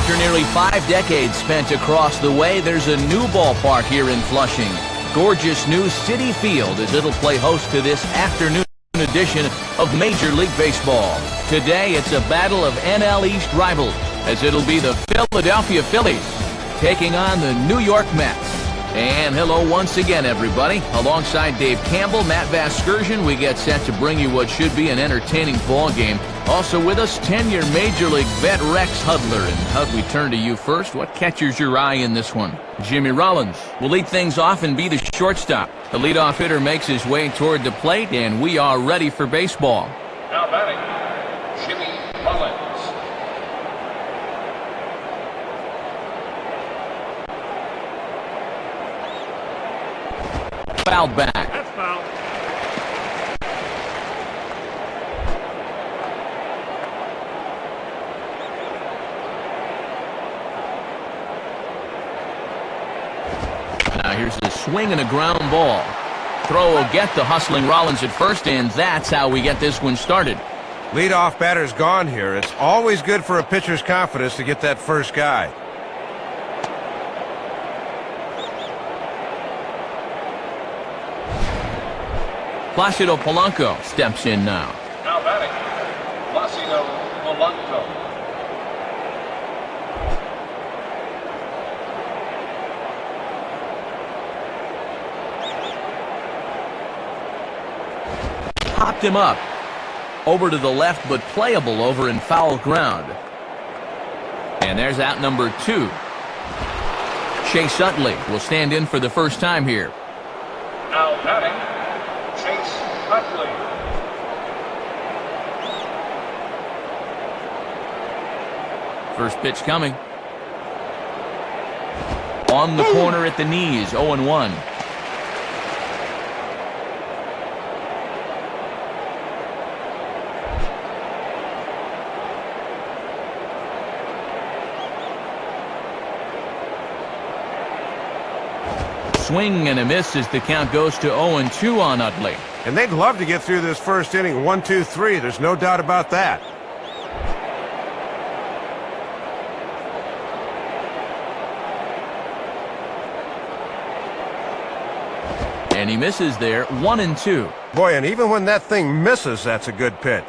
After nearly 5 decades spent across the way, there's a new ballpark here in Flushing. Gorgeous new Citi Field as it'll play host to this afternoon edition of Major League Baseball. Today, it's a battle of NL East rivals, as it'll be the Philadelphia Phillies taking on the New York Mets. And hello once again, everybody. Alongside Dave Campbell, Matt Vasgersian, we get set to bring you what should be an entertaining ball game. Also with us, 10-year Major League vet Rex Hudler. And Hud, we turn to you first. What catches your eye in this one? Jimmy Rollins will lead things off and be the shortstop. The leadoff hitter makes his way toward the plate, and we are ready for baseball. Now batting, Jimmy Rollins. Fouled back. That's foul. Now here's the swing and a ground ball. Throw will get the hustling Rollins at first, and that's how we get this one started. Leadoff batter's gone here. It's always good for a pitcher's confidence to get that first guy. Placido Polanco steps in now. Now batting, Placido Polanco. Popped him up. Over to the left, but playable over in foul ground. And there's out number 2. Chase Utley will stand in for the first time here. Now batting, Chase Utley. First pitch coming. On the corner at the knees, 0-1. Swing and a miss as the count goes to 0-2 on Utley. And they'd love to get through this first inning 1-2-3. There's no doubt about that. And he misses there, 1-2. Boy, and even when that thing misses, that's a good pitch.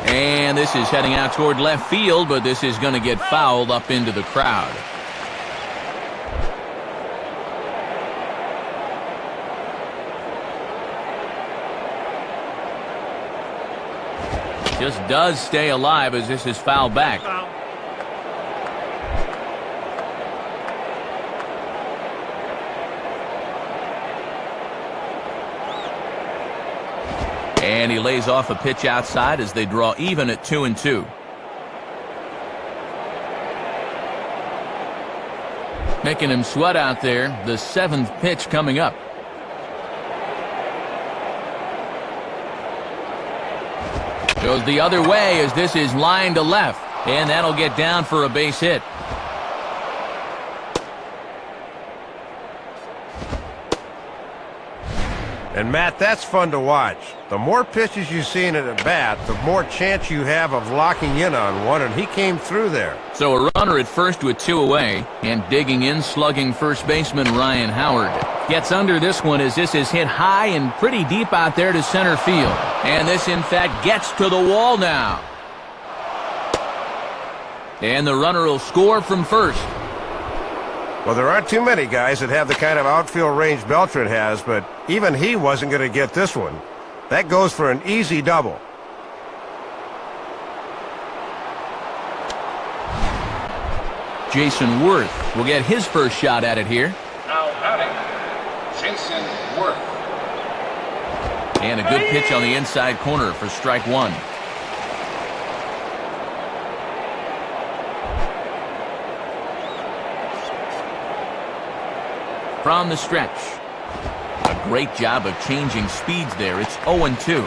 And this is heading out toward left field, but this is going to get fouled up into the crowd. Just does stay alive as this is fouled back. And he lays off a pitch outside as they draw even at 2-2. Making him sweat out there. The 7th pitch coming up. Goes the other way as this is lined to left. And that'll get down for a base hit. And, Matt, that's fun to watch. The more pitches you see in an at-bat, the more chance you have of locking in on one, and he came through there. So a runner at first with 2 away, and digging in, slugging first baseman Ryan Howard. Gets under this one as this is hit high and pretty deep out there to center field. And this, in fact, gets to the wall now. And the runner will score from first. Well, there aren't too many guys that have the kind of outfield range Beltran has, but even he wasn't going to get this one. That goes for an easy double. Jason Worth will get his first shot at it here. Now batting, Jason Worth. And a good pitch on the inside corner for strike 1. From the stretch. A great job of changing speeds there. It's 0-2.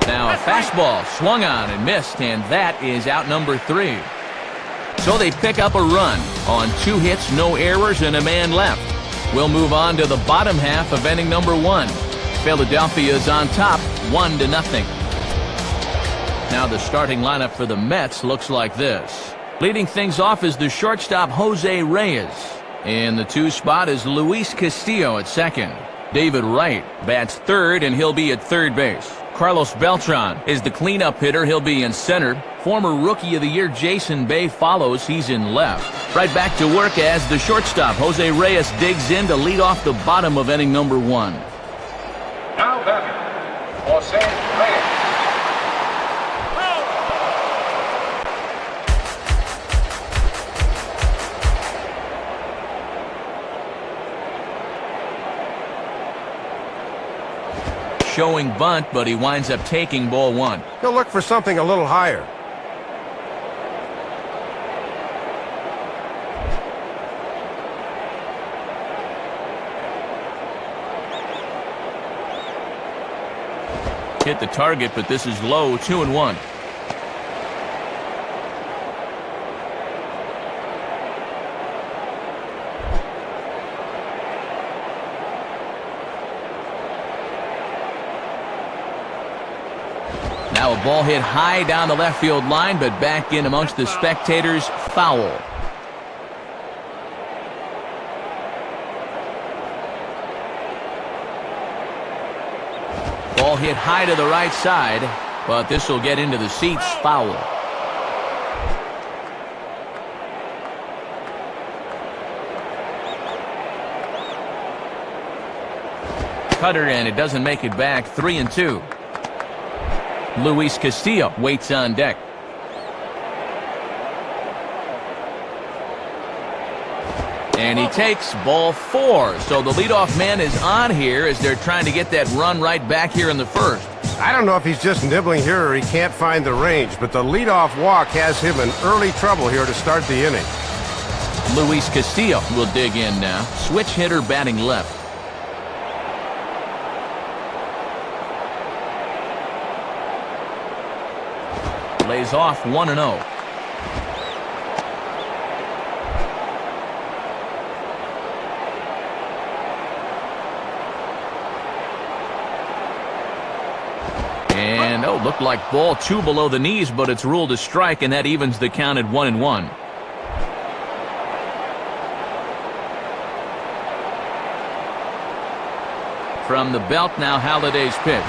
Now a fastball swung on and missed, and that is out number 3. So they pick up a run on 2 hits, no errors, and a man left. We'll move on to the bottom half of inning number 1. Philadelphia is on top, 1-0. Now the starting lineup for the Mets looks like this. Leading things off is the shortstop Jose Reyes. In the 2 spot is Luis Castillo at second. David Wright bats third, and he'll be at third base. Carlos Beltran is the cleanup hitter. He'll be in center. Former Rookie of the Year Jason Bay follows. He's in left. Right back to work as the shortstop Jose Reyes digs in to lead off the bottom of inning number 1. Now batting, Jose Reyes. Showing bunt, but he winds up taking ball 1. He'll look for something a little higher. Hit the target, but this is low, 2-1. Now a ball hit high down the left field line, but back in amongst the spectators, foul. Ball hit high to the right side, but this will get into the seats, foul. Cutter, and it doesn't make it back, 3-2. Luis Castillo waits on deck. And he takes ball 4. So the leadoff man is on here as they're trying to get that run right back here in the first. I don't know if he's just nibbling here or he can't find the range, but the leadoff walk has him in early trouble here to start the inning. Luis Castillo will dig in now. Switch hitter batting left. Lays off 1-0. And looked like ball 2 below the knees, but it's ruled a strike, and that evens the count at 1-1. From the belt now, Halliday's pitch.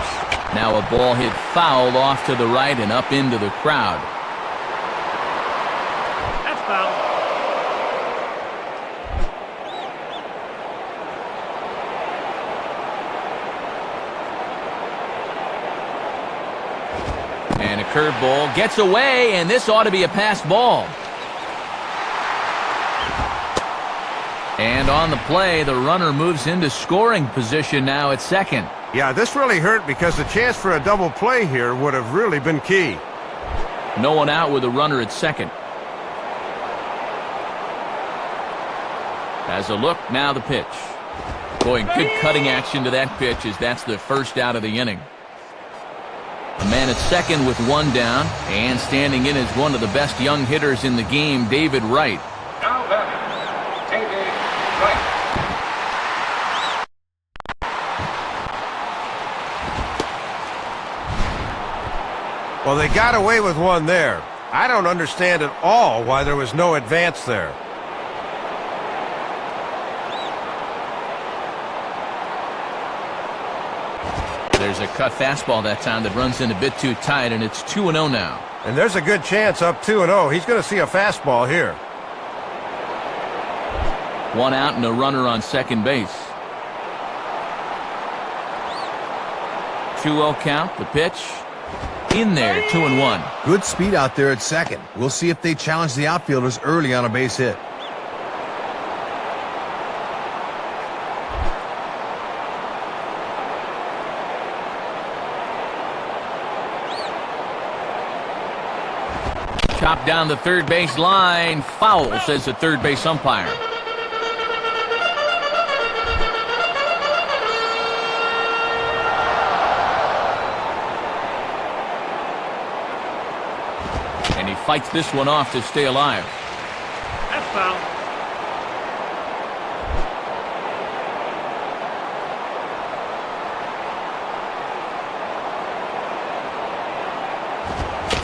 Now a ball hit foul off to the right and up into the crowd. That's foul. And a curveball gets away, and this ought to be a pass ball. And on the play, the runner moves into scoring position now at second. Yeah, this really hurt because the chance for a double play here would have really been key. No one out with a runner at second. As a look, now the pitch. Boy, good cutting action to that pitch as that's the first out of the inning. A man at second with 1 down, and standing in is one of the best young hitters in the game, David Wright. Now batting, David Wright. Well, they got away with 1 there. I don't understand at all why there was no advance there. There's a cut fastball that time that runs in a bit too tight, and it's 2-0 now. And there's a good chance up 2-0. He's going to see a fastball here. 1 out and a runner on second base. 2-0 count, the pitch. In there, 2-1. Good speed out there at second. We'll see if they challenge the outfielders early on a base hit. Chopped down the third base line. Foul, says the third base umpire. And he fights this one off to stay alive. foul.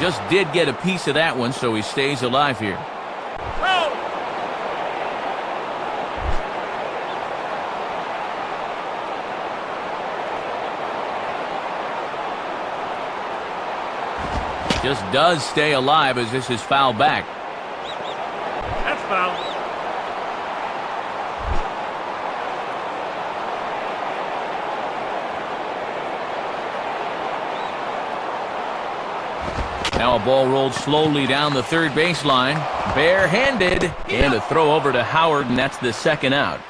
Just did get a piece of that one, so he stays alive here. Just does stay alive as this is fouled back. That's foul. Now a ball rolled slowly down the third baseline. Barehanded. And a throw over to Howard, and that's the second out.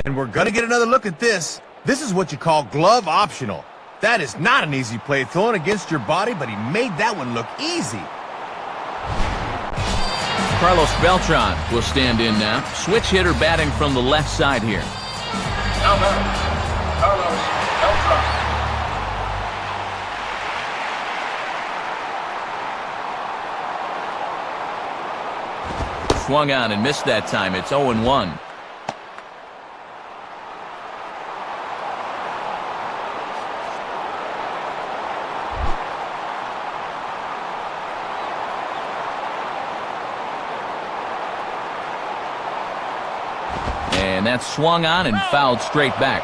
And we're going to get another look at this. This is what you call glove optional. That is not an easy play thrown against your body, but he made that one look easy. Carlos Beltran will stand in now. Switch hitter batting from the left side here. Now batting, Carlos Beltran. Swung on and missed that time. It's 0-1. And that's swung on and fouled straight back.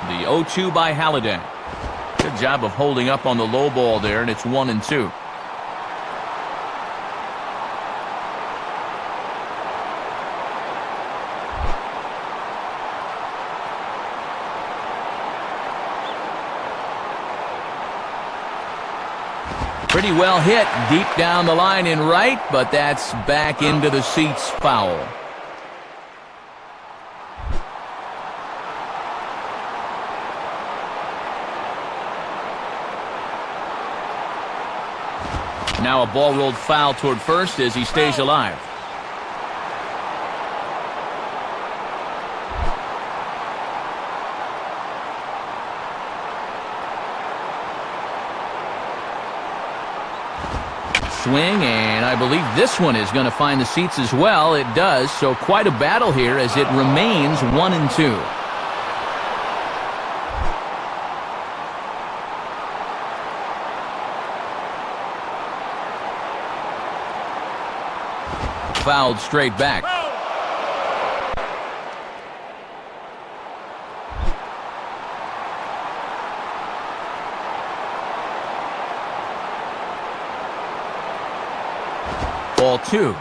The 0-2 by Halladay. Good job of holding up on the low ball there, and it's 1-2. Pretty well hit deep down the line in right, but that's back into the seats, foul. Now a ball rolled foul toward first as he stays alive. Swing, and I believe this one is going to find the seats as well. It does, so quite a battle here as it remains 1-2. Fouled straight back. Ball 2.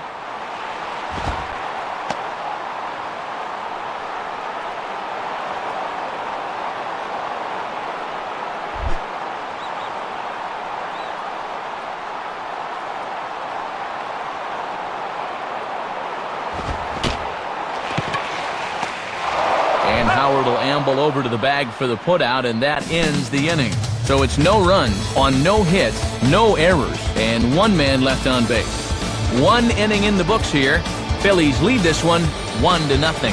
And Howard will amble over to the bag for the putout, and that ends the inning. So it's no runs on no hits, no errors, and one man left on base. One inning in the books here. Phillies lead this one 1-0.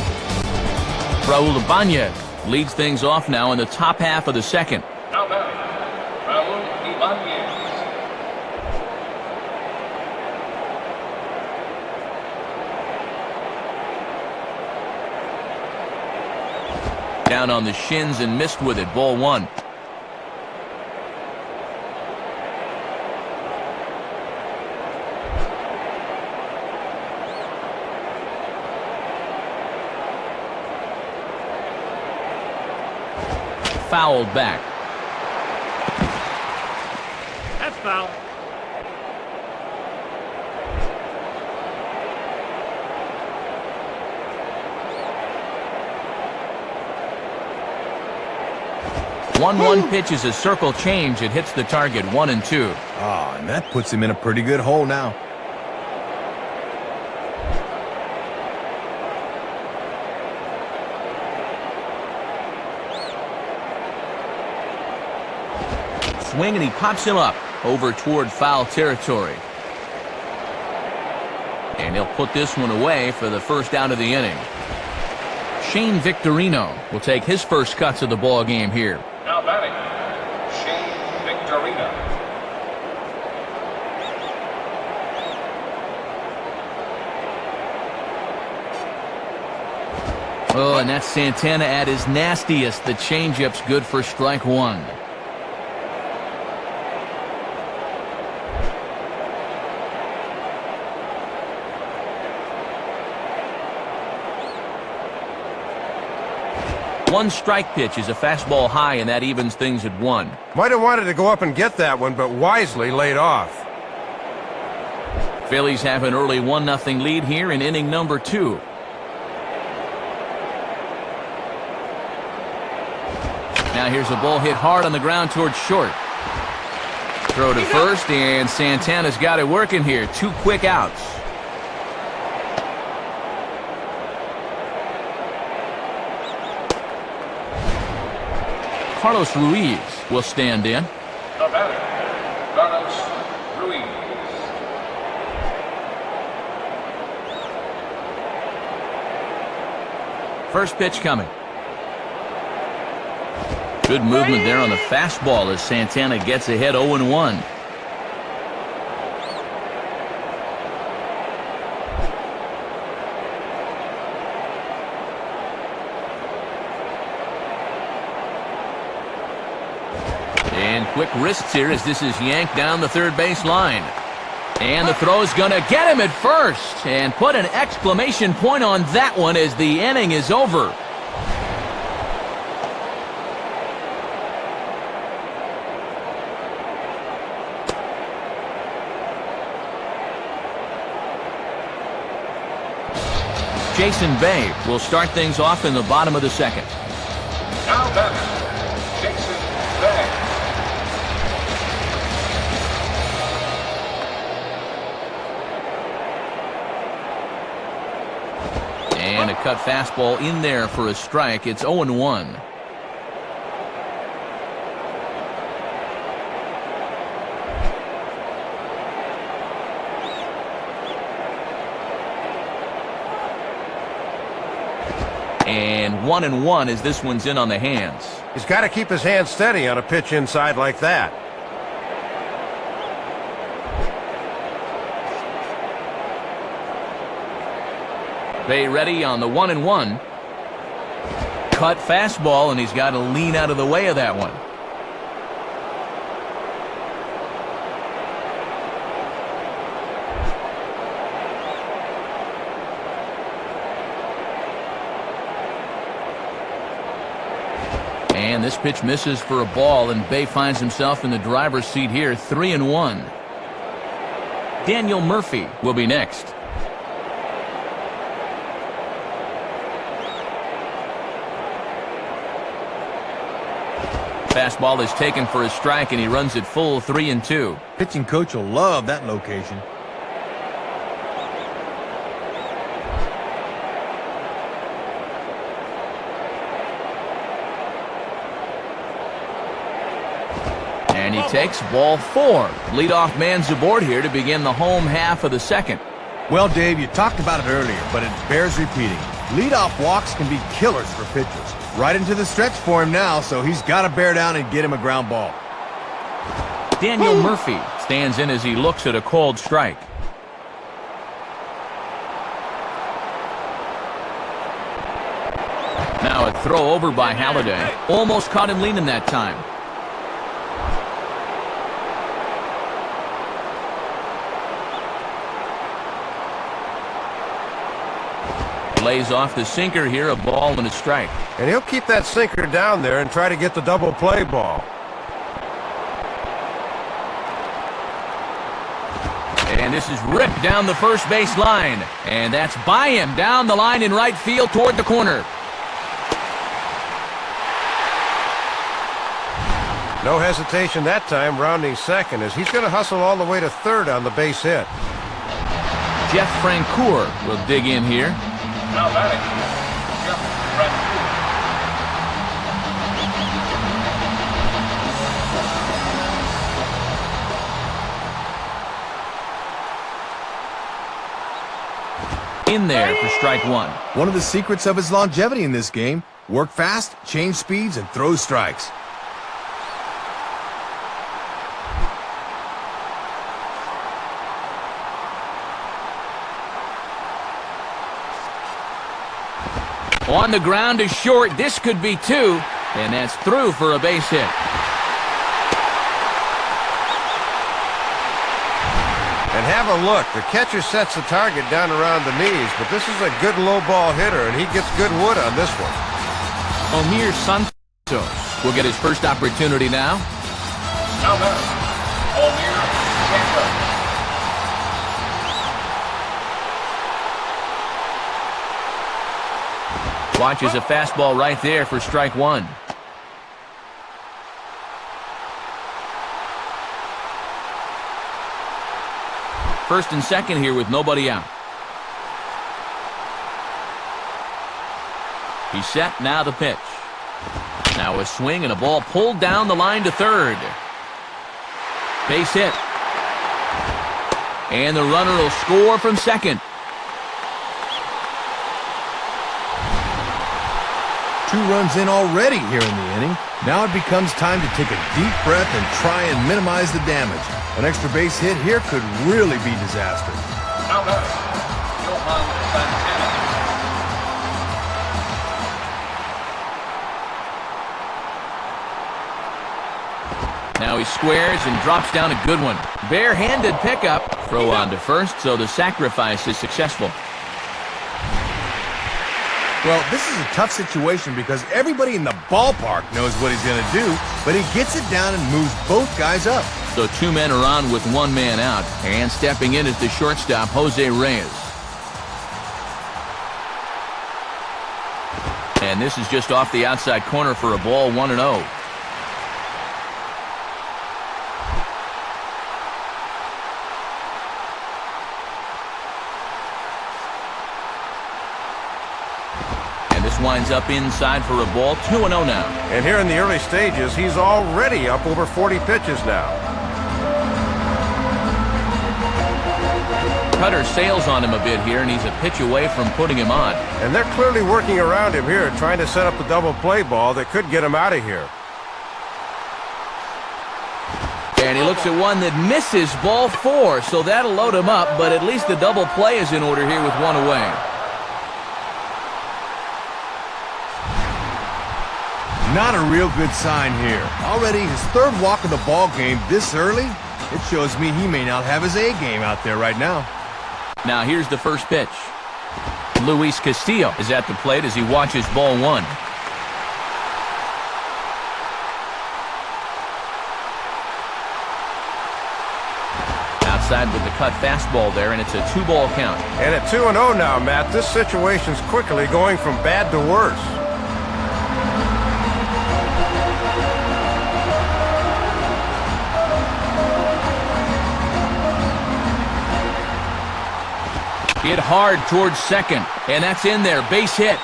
Raul Ibanez leads things off now in the top half of the second. Now batting, Raul Ibanez. Down on the shins and missed with it. Ball 1. Fouled back. That's foul. One pitch is a circle change. It hits the target 1-2. Oh, and that puts him in a pretty good hole now. Swing, and he pops him up over toward foul territory. And he'll put this one away for the first out of the inning. Shane Victorino will take his first cuts of the ball game here. Now batting, Shane Victorino. Oh, and that's Santana at his nastiest. The changeup's good for strike one. One strike pitch is a fastball high, and that evens things at one. Might have wanted to go up and get that one, but wisely laid off. Phillies have an early 1-0 lead here in inning number 2. Now here's a ball hit hard on the ground towards short. Throw to first, and Santana's got it working here. 2 quick outs. Carlos Ruiz will stand in. The batter, Carlos Ruiz. First pitch coming. Good movement there on the fastball as Santana gets ahead 0-1. And quick wrists here as this is yanked down the third base line. And the throw's going to get him at first. And put an exclamation point on that one as the inning is over. Jason Bay will start things off in the bottom of the second. Now batter, Jason Bay. And a cut fastball in there for a strike. It's 0-1. And 1-1 as this one's in on the hands. He's got to keep his hands steady on a pitch inside like that. Bay ready on the 1-1. Cut fastball, and he's got to lean out of the way of that one. And this pitch misses for a ball, and Bay finds himself in the driver's seat here, 3-1. Daniel Murphy will be next. Fastball is taken for a strike, and he runs it full 3-2. Pitching coach will love that location. And he takes ball 4. Leadoff man's aboard here to begin the home half of the second. Well, Dave, you talked about it earlier, but it bears repeating. Leadoff walks can be killers for pitchers. Right into the stretch for him now, so he's got to bear down and get him a ground ball. Daniel Murphy stands in as he looks at a called strike. Now a throw over by Halladay. Almost caught him leaning that time. Lays off the sinker here, a ball and a strike. And he'll keep that sinker down there and try to get the double play ball. And this is ripped down the first base line. And that's by him down the line in right field toward the corner. No hesitation that time, rounding second, as he's going to hustle all the way to third on the base hit. Jeff Francoeur will dig in here. Now batting, Jeff Francoeur. In there for strike one. One of the secrets of his longevity in this game: work fast, change speeds, and throw strikes. On the ground is short. This could be two, and that's through for a base hit. And have a look. The catcher sets the target down around the knees, but this is a good low ball hitter, and he gets good wood on this one. Omir Santos will get his first opportunity now. Now batter, Omir Santos. Watches a fastball right there for strike one. First and second here with nobody out. He's set, now the pitch. Now a swing and a ball pulled down the line to third. Base hit. And the runner will score from second. 2 runs in already here in the inning. Now it becomes time to take a deep breath and try and minimize the damage. An extra base hit here could really be disastrous. Now batter, Johan Santana. Now he squares and drops down a good one. Bare-handed pickup. Throw on to first, so the sacrifice is successful. Well, this is a tough situation because everybody in the ballpark knows what he's going to do, but he gets it down and moves both guys up. So 2 men are on with 1 man out, and stepping in is the shortstop, Jose Reyes. And this is just off the outside corner for a ball, 1-0. Winds up inside for a ball, 2-0 now. And here in the early stages, he's already up over 40 pitches now. Cutter sails on him a bit here, and he's a pitch away from putting him on. And they're clearly working around him here, trying to set up the double play ball that could get him out of here. And he looks at one that misses, ball 4, so that'll load him up, but at least the double play is in order here with 1 away. Not a real good sign here. Already his 3rd walk of the ball game this early. It shows me he may not have his A game out there right now. Now here's the first pitch. Luis Castillo is at the plate as he watches ball 1. Outside with the cut fastball there, and it's a 2-ball count. And at 2-0 now, Matt, this situation's quickly going from bad to worse. Hit hard towards second, and that's in there. Base hit.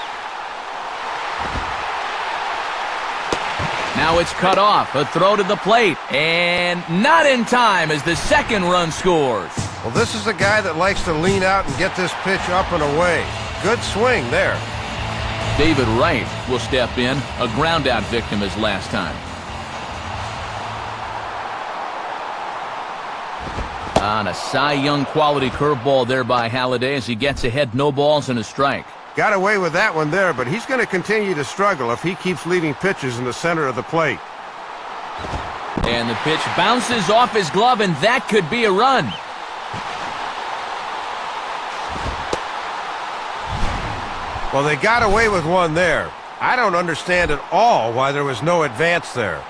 Now it's cut off. A throw to the plate, and not in time as the second run scores. Well, this is a guy that likes to lean out and get this pitch up and away. Good swing there. David Wright will step in, a ground-out victim as last time. On a Cy Young quality curveball there by Halladay as he gets ahead, no balls and a strike. Got away with that one there, but he's going to continue to struggle if he keeps leaving pitches in the center of the plate. And the pitch bounces off his glove, and that could be a run. Well, they got away with one there. I don't understand at all why there was no advance there.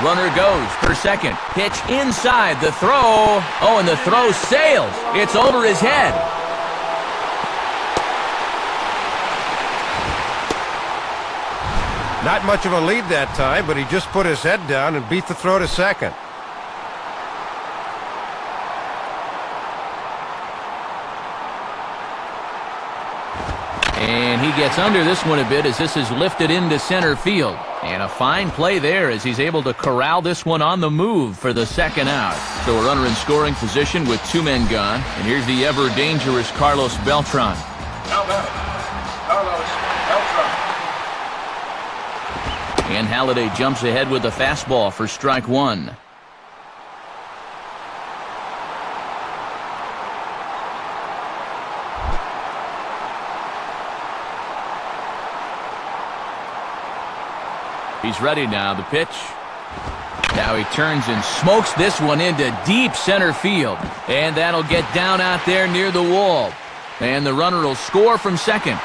Runner goes for second. Pitch inside. The throw. Oh, and the throw sails. It's over his head. Not much of a lead that time, but he just put his head down and beat the throw to second. And he gets under this one a bit as this is lifted into center field. And a fine play there as he's able to corral this one on the move for the second out. So a runner in scoring position with 2 men gone. And here's the ever-dangerous Carlos Beltran. Now batting, Carlos Beltran. And Halladay jumps ahead with the fastball for strike 1. He's ready now, the pitch. Now he turns and smokes this one into deep center field. And that'll get down out there near the wall. And the runner will score from second.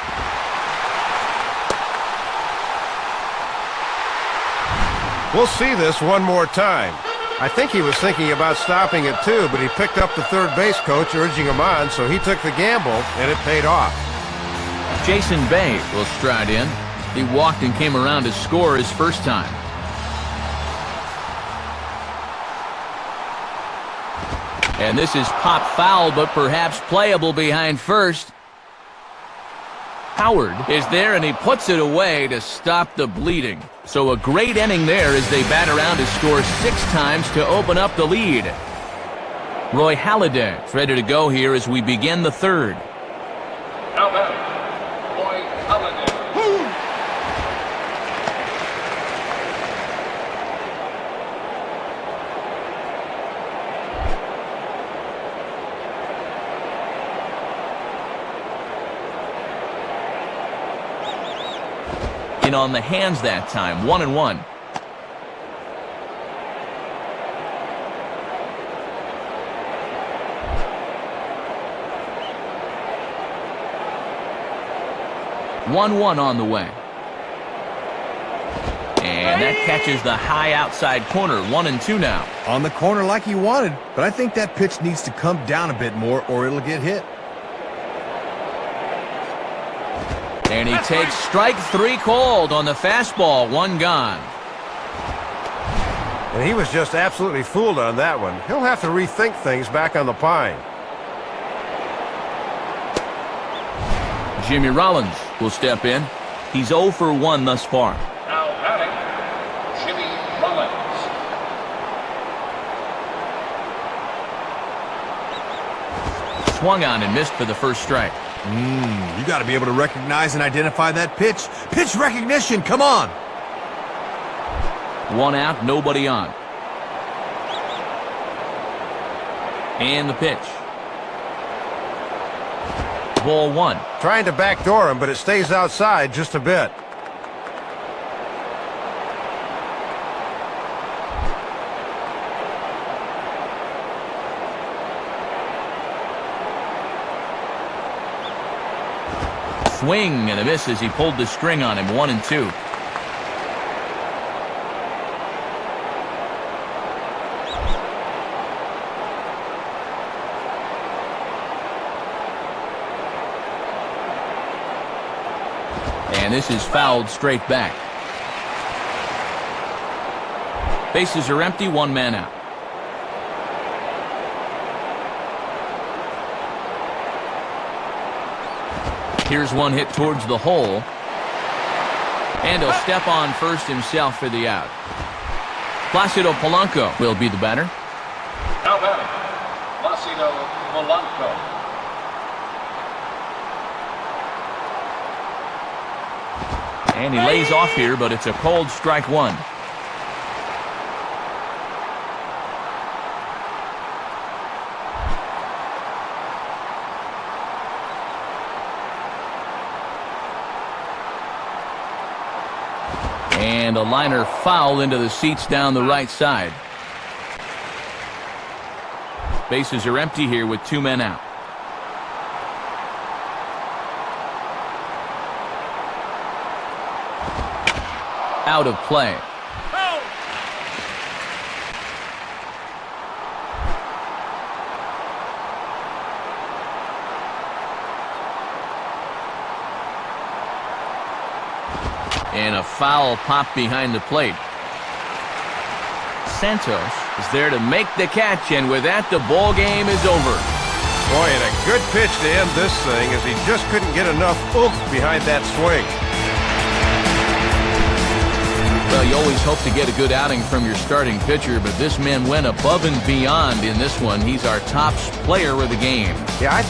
We'll see this one more time. I think he was thinking about stopping it too, but he picked up the third base coach urging him on, so he took the gamble, and it paid off. Jason Bay will stride in. He walked and came around to score his first time. And this is pop foul, but perhaps playable behind first. Howard is there, and he puts it away to stop the bleeding. So a great inning there as they bat around to score 6 times to open up the lead. Roy Halladay is ready to go here as we begin the third. Now batting, Roy Halladay. In on the hands that time, 1-1. On the way. And that catches the high outside corner, 1-2 now. On the corner like he wanted, but I think that pitch needs to come down a bit more or it'll get hit. And he takes strike 3 called on the fastball, 1 gone. And he was just absolutely fooled on that one. He'll have to rethink things back on the pine. Jimmy Rollins will step in. He's 0 for 1 thus far. Now batting, Jimmy Rollins. Swung on and missed for the first strike. You got to be able to recognize and identify that pitch. Pitch recognition, come on. 1 out, nobody on. And the pitch. Ball 1. Trying to backdoor him, but it stays outside just a bit. Swing and a miss as he pulled the string on him, 1-2. And this is fouled straight back. Bases are empty, 1 man out. Here's one hit towards the hole. And he'll step on first himself for the out. Placido Polanco will be the batter. Now batting, Placido Polanco. And he lays off here, but it's a cold strike 1. And a liner foul into the seats down the right side. Bases are empty here with 2 men out. Out of play. And a foul pop behind the plate. Santos is there to make the catch, and with that, the ball game is over. Boy, and a good pitch to end this thing as he just couldn't get enough oomph behind that swing. Well, you always hope to get a good outing from your starting pitcher, but this man went above and beyond in this one. He's our top player of the game. Yeah, I thought